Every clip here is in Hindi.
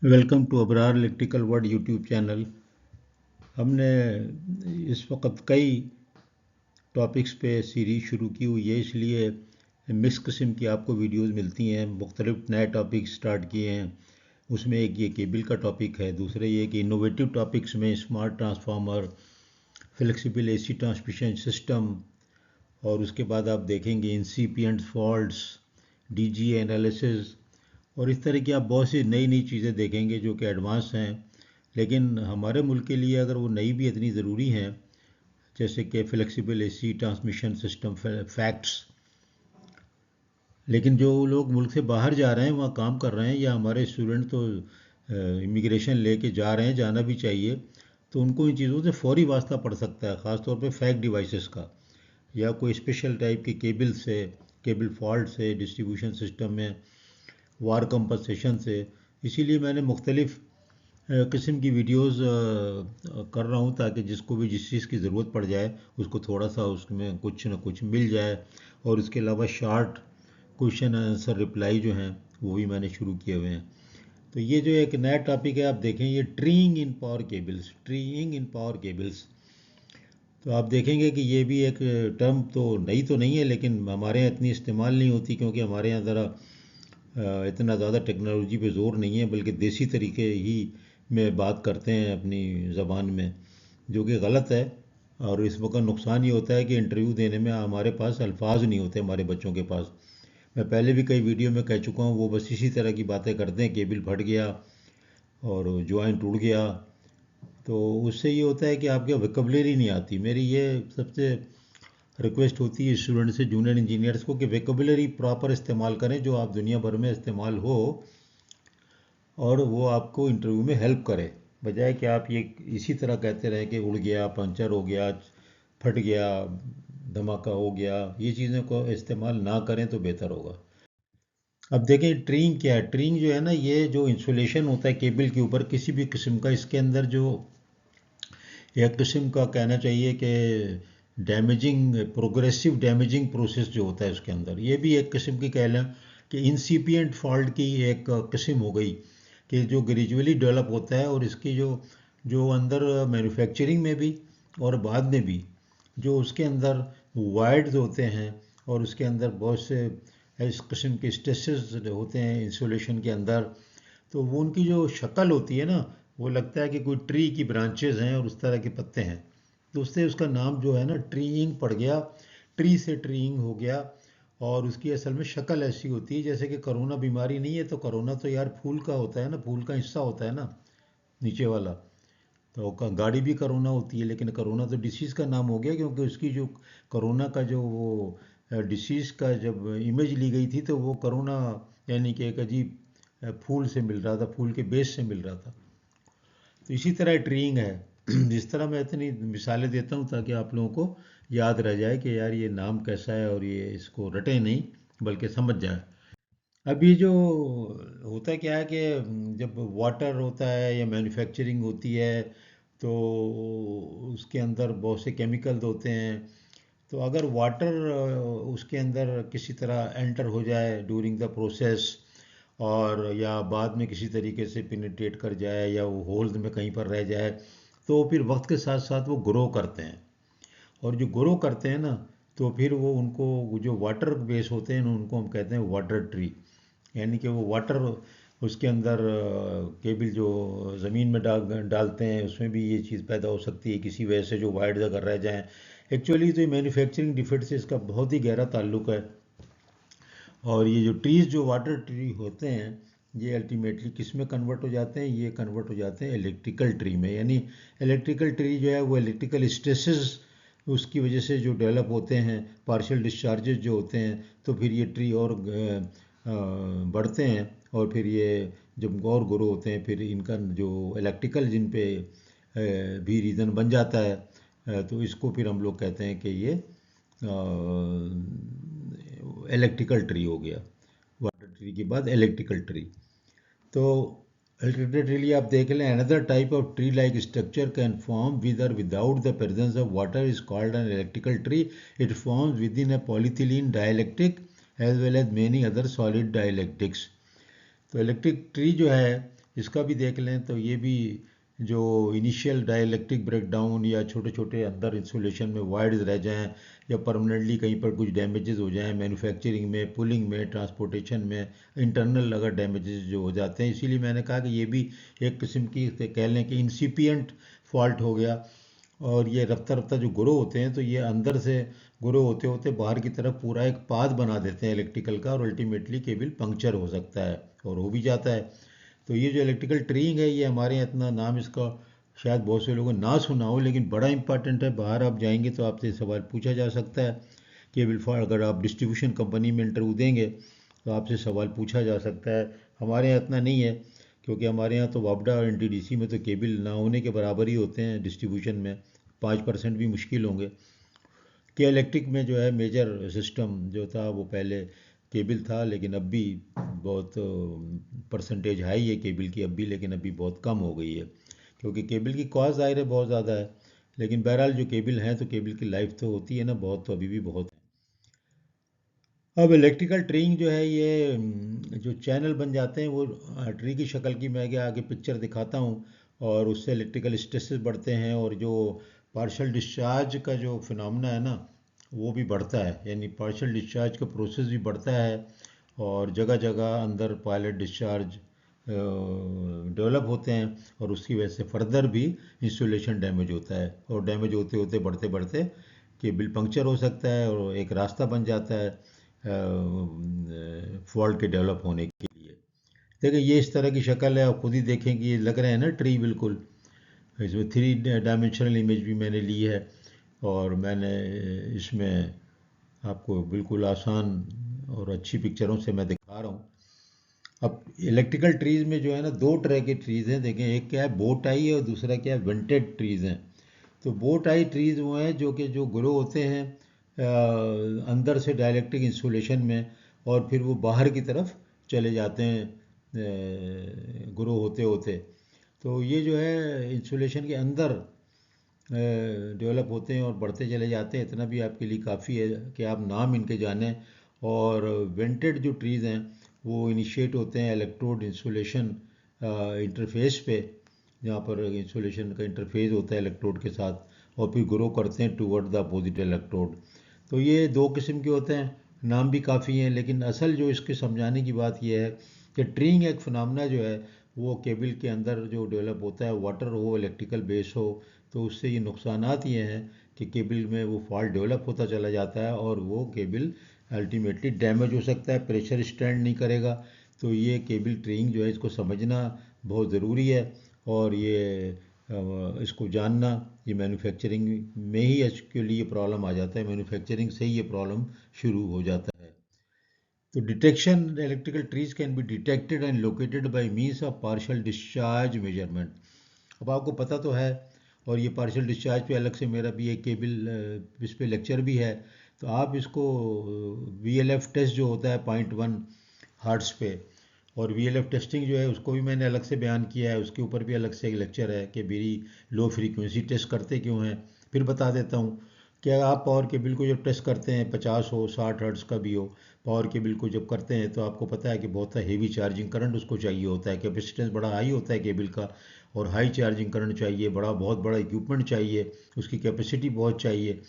Welcome to Abrar electrical world YouTube channel. हमने इस वक्त कई टॉपिक्स पे सीरीज शुरू की हुई है, इसलिए मिक्स किस्म की आपको वीडियोस मिलती हैं। मुख्तलिफ नए टॉपिक्स स्टार्ट किए हैं। उसमें एक ये केबल का टॉपिक है, दूसरे ये कि इनोवेटिव टॉपिक्स में smart transformer, flexible AC transmission system, और उसके बाद आप देखेंगे इंसिपिएंट फॉल्ट्स, डीजीए एनालिसिस, और इस तरह की आप बहुत सी नई नई चीज़ें देखेंगे जो कि एडवांस हैं, लेकिन हमारे मुल्क के लिए अगर वो नई भी इतनी ज़रूरी हैं, जैसे कि flexible AC transmission system facts. लेकिन जो लोग मुल्क से बाहर जा रहे हैं, वहाँ काम कर रहे हैं, या हमारे स्टूडेंट तो इमिग्रेशन लेके जा रहे हैं, जाना भी चाहिए, तो उनको इन चीज़ों से फौरी वास्ता पड़ सकता है, ख़ासतौर पे फैक्ट डिवाइसेस का, या कोई स्पेशल टाइप की केबल से, केबल फॉल्ट से, डिस्ट्रीब्यूशन सिस्टम में वार कंपनसेशन से। इसीलिए मैंने मुख्तलिफ़ किस्म की वीडियोस कर रहा हूँ, ताकि जिसको भी जिस चीज़ की ज़रूरत पड़ जाए उसको थोड़ा सा उसमें कुछ ना कुछ मिल जाए। और इसके अलावा शार्ट क्वेश्चन आंसर रिप्लाई जो हैं वो भी मैंने शुरू किए हुए हैं। तो ये जो एक नया टॉपिक है, आप देखें, ये ट्रीइंग इन पावर केबल्स, ट्रीइंग इन पावर केबल्स। तो आप देखेंगे कि ये भी एक टर्म तो नई तो नहीं है, लेकिन हमारे यहाँ इतनी इस्तेमाल नहीं होती, क्योंकि हमारे यहाँ ज़रा इतना ज़्यादा टेक्नोलॉजी पे ज़ोर नहीं है, बल्कि देसी तरीके ही में बात करते हैं अपनी ज़बान में, जो कि गलत है। और इस वक्त नुकसान ये होता है कि इंटरव्यू देने में हमारे पास अल्फाज नहीं होते, हमारे बच्चों के पास। मैं पहले भी कई वीडियो में कह चुका हूँ, वो बस इसी तरह की बातें करते हैं, केबल फट गया और ज्वाइन टूट गया। तो उससे ये होता है कि आपके वोकैबुलरी नहीं आती। मेरी ये सबसे रिक्वेस्ट होती है स्टूडेंट से, जूनियर इंजीनियर्स को, कि वोकैबुलरी प्रॉपर इस्तेमाल करें, जो आप दुनिया भर में इस्तेमाल हो, और वो आपको इंटरव्यू में हेल्प करे, बजाय कि आप ये इसी तरह कहते रहे कि उड़ गया, पंचर हो गया, फट गया, धमाका हो गया। ये चीज़ों को इस्तेमाल ना करें तो बेहतर होगा। अब देखें ट्रीइंग क्या है। ट्रीइंग जो है ना, ये जो इंसुलेशन होता है केबल के ऊपर किसी भी किस्म का, इसके अंदर जो एक किस्म का कहना चाहिए कि डैमेजिंग, प्रोग्रेसिव डैमेजिंग प्रोसेस जो होता है उसके अंदर, ये भी एक किस्म की कह लें कि इंसिपिएंट फॉल्ट की एक किस्म हो गई, कि जो ग्रेजुअली डेवलप होता है, और इसकी जो जो अंदर मैन्युफैक्चरिंग में भी और बाद में भी जो उसके अंदर वायर्स होते हैं, और उसके अंदर बहुत से इस किस्म के स्ट्रेसेस होते हैं इंसुलेशन के अंदर, तो वो उनकी जो शक्ल होती है ना, वो लगता है कि कोई ट्री की ब्रांचेज हैं और उस तरह के पत्ते हैं। तो उससे उसका नाम जो है ना ट्रीइंग पड़ गया, ट्री से ट्रीइंग हो गया। और उसकी असल में शक्ल ऐसी होती है जैसे कि कोरोना बीमारी नहीं है, तो कोरोना तो यार फूल का होता है ना, फूल का हिस्सा होता है ना, नीचे वाला। तो गाड़ी भी कोरोना होती है, लेकिन कोरोना तो डिसीज़ का नाम हो गया, क्योंकि उसकी जो कोरोना का जो वो डिसीज़ का जब इमेज ली गई थी, तो वो कोरोना यानी कि एक अजीब फूल से मिल रहा था, फूल के बेस से मिल रहा था। तो इसी तरह ट्रीइंग है। जिस तरह मैं इतनी मिसालें देता हूँ ताकि आप लोगों को याद रह जाए कि यार ये नाम कैसा है, और ये इसको रटे नहीं बल्कि समझ जाए। अब ये जो होता क्या है कि जब वाटर होता है या मैन्युफैक्चरिंग होती है, तो उसके अंदर बहुत से केमिकल्स होते हैं। तो अगर वाटर उसके अंदर किसी तरह एंटर हो जाए ड्यूरिंग द प्रोसेस, और या बाद में किसी तरीके से पेनिट्रेट कर जाए, या वो होल्स में कहीं पर रह जाए, तो फिर वक्त के साथ साथ वो ग्रो करते हैं। और जो ग्रो करते हैं ना, तो फिर वो उनको जो वाटर बेस होते हैं उनको हम कहते हैं वाटर ट्री। यानी कि वो वाटर उसके अंदर केबल जो ज़मीन में डालते हैं, उसमें भी ये चीज़ पैदा हो सकती है किसी वजह से, जो वाइड अगर रह जाएं। एक्चुअली तो ये मैन्युफैक्चरिंग डिफेक्ट से इसका बहुत ही गहरा ताल्लुक है। और ये जो ट्रीज़, जो वाटर ट्री होते हैं, ये अल्टीमेटली किस में कन्वर्ट हो जाते हैं? ये कन्वर्ट हो जाते हैं इलेक्ट्रिकल ट्री में। यानी इलेक्ट्रिकल ट्री जो है वो इलेक्ट्रिकल स्ट्रेसेस उसकी वजह से जो डेवलप होते हैं, पार्शियल डिस्चार्जेस जो होते हैं, तो फिर ये ट्री और बढ़ते हैं, और फिर ये जब और ग्रो होते हैं, फिर इनका जो इलेक्ट्रिकल जिन पे भी रीज़न बन जाता है, तो इसको फिर हम लोग कहते हैं कि ये इलेक्ट्रिकल ट्री हो गया। वाटर ट्री के बाद इलेक्ट्रिकल ट्री। तो इलेक्ट्रिकल ट्री आप देख लें, another type of tree like structure can form with और without the presence of water is called an electrical tree. It forms with in a polyethylene dielectric as well as many other solid dielectrics. तो इलेक्ट्रिक ट्री जो है इसका भी देख लें तो ये भी जो इनिशियल डाइलेक्ट्रिक ब्रेकडाउन या छोटे छोटे अंदर इंसुलेशन में वायर्स रह जाएं या परमानेंटली कहीं पर कुछ डैमेजेस हो जाएं मैन्युफैक्चरिंग में, पुलिंग में, ट्रांसपोर्टेशन में, इंटरनल अगर डैमेजेस जो हो जाते हैं, इसीलिए मैंने कहा कि ये भी एक किस्म की कह लें कि इंसिपिएंट फॉल्ट हो गया। और ये रफ्ता रफ्ता जो ग्रो होते हैं तो ये अंदर से ग्रो होते होते बाहर की तरफ पूरा एक पाथ बना देते हैं इलेक्ट्रिकल का, और अल्टीमेटली केबल पंक्चर हो सकता है और हो भी जाता है। तो ये जो इलेक्ट्रिकल ट्रीइंग है, ये हमारे यहाँ इतना नाम इसका शायद बहुत से लोगों ने ना सुना हो, लेकिन बड़ा इंपॉर्टेंट है। बाहर आप जाएंगे तो आपसे सवाल पूछा जा सकता है केबल फॉर, अगर आप डिस्ट्रीब्यूशन कंपनी में इंटरव्यू देंगे तो आपसे सवाल पूछा जा सकता है। हमारे यहाँ इतना नहीं है, क्योंकि हमारे यहाँ तो वापडा और एनटीडीसी में तो केबल ना होने के बराबर ही होते हैं डिस्ट्रीब्यूशन में, 5% भी मुश्किल होंगे। के इलेक्ट्रिक में जो है मेजर सिस्टम जो था वो पहले केबल था, लेकिन अब भी बहुत परसेंटेज हाई है केबल की अब भी, लेकिन अभी बहुत कम हो गई है क्योंकि केबल की कॉस्ट ज़ाहिर है बहुत ज़्यादा है। लेकिन बहरहाल जो केबल हैं तो केबल की लाइफ तो होती है ना बहुत, तो अभी भी बहुत है। अब इलेक्ट्रिकल ट्रीइंग जो है ये जो चैनल बन जाते हैं वो ट्री की शक्ल की, मैं क्या आगे पिक्चर दिखाता हूँ, और उससे इलेक्ट्रिकल स्ट्रेसेस बढ़ते हैं और जो पार्शियल डिस्चार्ज का जो फिनोमेना है ना वो भी बढ़ता है, यानी पार्शियल डिस्चार्ज का प्रोसेस भी बढ़ता है और जगह जगह अंदर पायलट डिस्चार्ज डेवलप होते हैं, और उसकी वजह से फर्दर भी इंसुलेशन डैमेज होता है, और डैमेज होते होते बढ़ते बढ़ते केबल पंक्चर हो सकता है और एक रास्ता बन जाता है फॉल्ट के डेवलप होने के लिए। देखिए ये इस तरह की शक्ल है, आप खुद ही देखें कि ये लग रहे हैं ना ट्री बिल्कुल। इसमें 3 डायमेंशनल इमेज भी मैंने ली है, और मैंने इसमें आपको बिल्कुल आसान और अच्छी पिक्चरों से मैं दिखा रहा हूँ। अब इलेक्ट्रिकल ट्रीज़ में जो है ना दो तरह के ट्रीज़ हैं, देखें एक क्या है बो टाई है और दूसरा क्या है विंटेड ट्रीज़ हैं। तो बो टाई ट्रीज़ वो हैं जो कि जो ग्रो होते हैं अंदर से डायलेक्ट्रिक इंसुलेशन में, और फिर वो बाहर की तरफ चले जाते हैं ग्रो होते होते। तो ये जो है इंसुलेशन के अंदर डेवलप होते हैं और बढ़ते चले जाते हैं, इतना भी आपके लिए काफ़ी है कि आप नाम इनके जानें। और वेंटेड जो ट्रीज़ हैं वो इनिशिएट होते हैं इलेक्ट्रोड इंसुलेशन इंटरफेस पे, जहाँ पर इंसुलेशन का इंटरफेस होता है इलेक्ट्रोड के साथ, और फिर ग्रो करते हैं टूवर्ड द अपोजिट इलेक्ट्रोड। तो ये दो किस्म के होते हैं, नाम भी काफ़ी हैं, लेकिन असल जो इसके समझाने की बात यह है कि ट्रीइंग एक फिनोमेना जो है वो केबल के अंदर जो डेवलप होता है, वाटर हो, इलेक्ट्रिकल बेस हो, तो उससे ये नुकसानात ये हैं कि केबल में वो फॉल्ट डेवलप होता चला जाता है और वो केबल अल्टीमेटली डैमेज हो सकता है, प्रेशर स्टैंड नहीं करेगा। तो ये केबल ट्रीइंग जो है इसको समझना बहुत ज़रूरी है, और ये इसको जानना, ये मैन्युफैक्चरिंग में ही एक्चुअली ये प्रॉब्लम आ जाता है, मैन्युफैक्चरिंग से ही ये प्रॉब्लम शुरू हो जाता है। तो detection electrical trees can be detected and located by means of partial discharge measurement. अब आपको पता तो है, और ये पार्शियल डिस्चार्ज पे अलग से मेरा भी एक केबल इस पे लेक्चर भी है, तो आप इसको वीएलएफ टेस्ट जो होता है 0.1 हर्ट्ज पे, और वीएलएफ टेस्टिंग जो है उसको भी मैंने अलग से बयान किया है, उसके ऊपर भी अलग से एक लेक्चर है कि मेरी लो फ्रीक्वेंसी टेस्ट करते क्यों हैं। फिर बता देता हूँ कि आप पावर केबल को जब टेस्ट करते हैं 50 हो 60 हर्ट्ज का भी हो, पावर केबल को जब करते हैं तो आपको पता है कि बहुत हेवी चार्जिंग करंट उसको चाहिए होता है, कैपेसिटेंस बड़ा हाई होता है केबल का, और हाई चार्जिंग करंट चाहिए, बहुत बड़ा इक्विपमेंट चाहिए, उसकी कैपेसिटी बहुत चाहिए।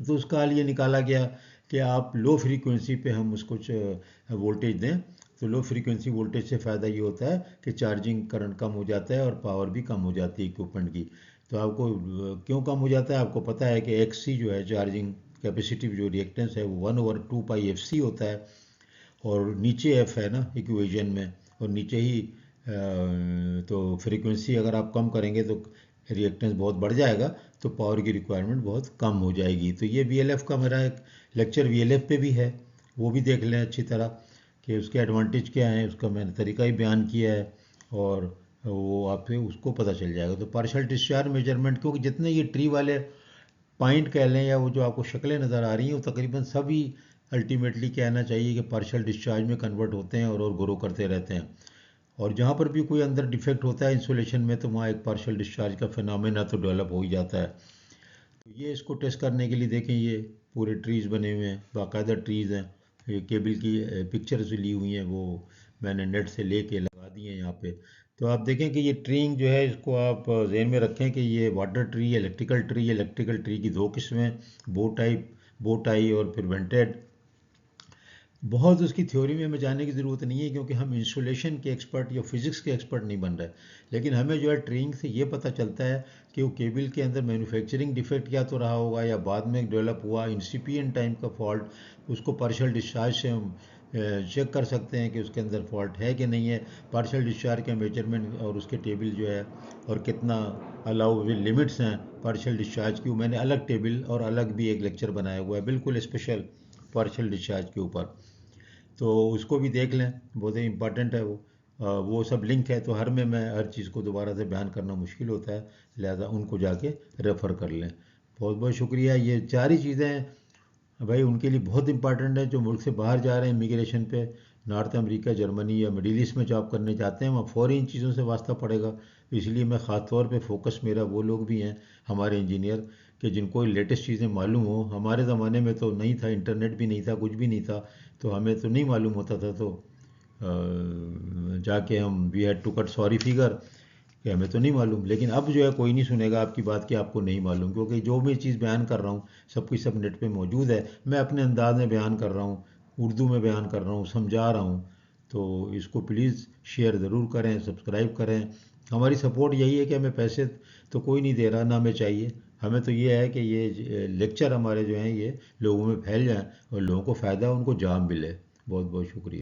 तो उसका हल ये निकाला गया कि आप लो फ्रीक्वेंसी पे हम उसको वोल्टेज दें, तो लो फ्रीक्वेंसी वोल्टेज से फ़ायदा ये होता है कि चार्जिंग करंट कम हो जाता है और पावर भी कम हो जाती है इक्विपमेंट की। तो आपको क्यों कम हो जाता है, आपको पता है कि एक्स जो है चार्जिंग कैपेसिटी जो रिएक्टेंस है वो 1/2πfc होता है, और नीचे एफ है ना इक्वेशन में, और नीचे ही तो फ्रीक्वेंसी अगर आप कम करेंगे तो रिएक्टेंस बहुत बढ़ जाएगा, तो पावर की रिक्वायरमेंट बहुत कम हो जाएगी। तो ये वीएलएफ का मेरा एक लेक्चर वीएलएफ पे भी है, वो भी देख लें अच्छी तरह कि उसके एडवांटेज क्या हैं, उसका मैंने तरीका ही बयान किया है, और वो आप उसको पता चल जाएगा। तो पार्शियल डिस्चार्ज मेजरमेंट, क्योंकि जितने ये ट्री वाले पॉइंट कह लें या वो जो आपको शक्लें नज़र आ रही हैं वो तकरीबन सभी अल्टीमेटली कहना चाहिए कि पार्शियल डिस्चार्ज में कन्वर्ट होते हैं और ग्रो करते रहते हैं। और जहाँ पर भी कोई अंदर डिफेक्ट होता है इंसुलेशन में तो वहाँ एक पार्शियल डिस्चार्ज का फिनोमेना तो डेवलप हो ही जाता है। तो ये इसको टेस्ट करने के लिए देखें, ये पूरे ट्रीज़ बने हुए हैं, बाकायदा ट्रीज़ हैं, ये केबल की पिक्चर्स ली हुई हैं, वो मैंने नेट से ले के लगा दी हैं यहाँ पे। तो आप देखें कि ये ट्रीइंग जो है इसको आप जहन में रखें कि ये वाटर ट्री, इलेक्ट्रिकल ट्री की दो किस्में, बो टाई और फिर वेंटेड। बहुत उसकी थ्योरी में हमें जाने की ज़रूरत नहीं है, क्योंकि हम इंसुलेशन के एक्सपर्ट या फिज़िक्स के एक्सपर्ट नहीं बन रहे। लेकिन हमें जो है ट्रेनिंग से ये पता चलता है कि वो केबल के अंदर मैन्युफैक्चरिंग डिफेक्ट क्या तो रहा होगा, या बाद में डेवलप हुआ इंसिपिएंट टाइम का फॉल्ट, उसको पार्शियल डिस्चार्ज से हम चेक कर सकते हैं कि उसके अंदर फॉल्ट है कि नहीं है। पार्शियल डिस्चार्ज के मेजरमेंट और उसके टेबल जो है, और कितना अलाउबल लिमिट्स हैं पार्शियल डिस्चार्ज की, मैंने अलग टेबल और अलग भी एक लेक्चर बनाया हुआ है बिल्कुल स्पेशल पार्शियल डिस्चार्ज के ऊपर। तो उसको भी देख लें, बहुत ही इंपॉर्टेंट है वो। वो सब लिंक है, तो हर में मैं हर चीज़ को दोबारा से बयान करना मुश्किल होता है, लिहाजा उनको जाके रेफ़र कर लें। बहुत बहुत शुक्रिया। ये चार ही चीज़ें हैं भाई, उनके लिए बहुत इंपॉर्टेंट है जो मुल्क से बाहर जा रहे हैं इमिग्रेशन पे, नॉर्थ अमेरिका, जर्मनी या मिडिल ईस्ट में जॉब करने जाते हैं, वहाँ फ़ौरी इन चीज़ों से वास्ता पड़ेगा। इसलिए मैं ख़ास तौर पे फोकस, मेरा वो लोग भी हैं हमारे इंजीनियर कि जिनको लेटेस्ट चीज़ें मालूम हो। हमारे ज़माने में तो नहीं था, इंटरनेट भी नहीं था, कुछ भी नहीं था, तो हमें तो नहीं मालूम होता था। तो जाके हम we had to cut sorry figure कि हमें तो नहीं मालूम। लेकिन अब जो है कोई नहीं सुनेगा आपकी बात कि आपको नहीं मालूम, क्योंकि जो मैं चीज़ बयान कर रहा हूँ सब कुछ सब नेट पे मौजूद है। मैं अपने अंदाज में बयान कर रहा हूँ, उर्दू में बयान कर रहा हूँ, समझा रहा हूँ। तो इसको प्लीज़ शेयर ज़रूर करें, सब्सक्राइब करें। हमारी सपोर्ट यही है कि हमें पैसे तो कोई नहीं दे रहा, ना हमें चाहिए। हमें तो ये है कि ये लेक्चर हमारे जो हैं ये लोगों में फैल जाएं और लोगों को फ़ायदा, उनको जाम मिले। बहुत बहुत शुक्रिया।